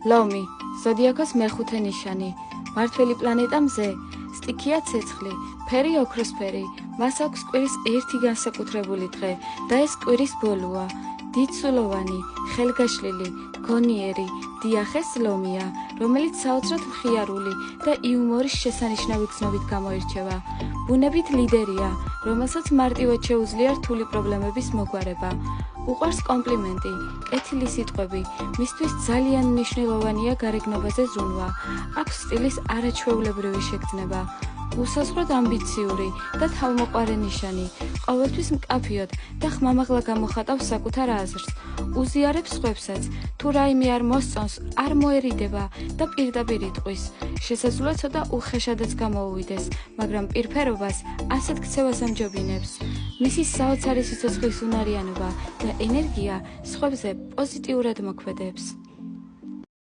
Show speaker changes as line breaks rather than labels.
ლომი, ზოდიაქოს მეხუთე ნიშანი, მართველი პლანეტა მზე, სტიქია ცეცხლი, ფერი ოქროსფერი, მას აქვს კვირის ერთი განსაკუთრებული დღე და ეს კვირის ბოლოა. დიდსულოვანი, ხელგაშლილი, გონიერი, დიახეს ლომია, რომელიც საოცრად მხიარული და იუმორის შესანიშნავი გზნობით გამოირჩევა. ბუნებით ლიდერია, რომელსაც მარტივად შეუძლია რთული პრობლემების მოგვარება. უყვარს კომპლიმენტი, კეთილი სიტყვები, მისთვის ძალიან მნიშვნელოვანია გარეგნობაზე ზრუნვა. აქვს სტილის არაჩვეულებრივი შეგრძნება. უსაზღვროდ ამბიციური და თავმოყარე ნიშანი, ყოველთვის მკაფიოდ და ხმამაღლა გამოხატავს საკუთარ აზრს. უზიარებს სხვებსაც, თუ რაიმე არ მოსწონს, არ მოერიდება და პირდაპირ იტყვის. შესაძლოა ცოტა უხეშადაც გამოუვიდეს, მაგრამ პირფერობას ასეთ ქცევას ამჯობინებს. მისი საოცარი სიცოცხლის უნარიანობა და ენერგია სხვებზე პოზიტიურად მოქმედებს.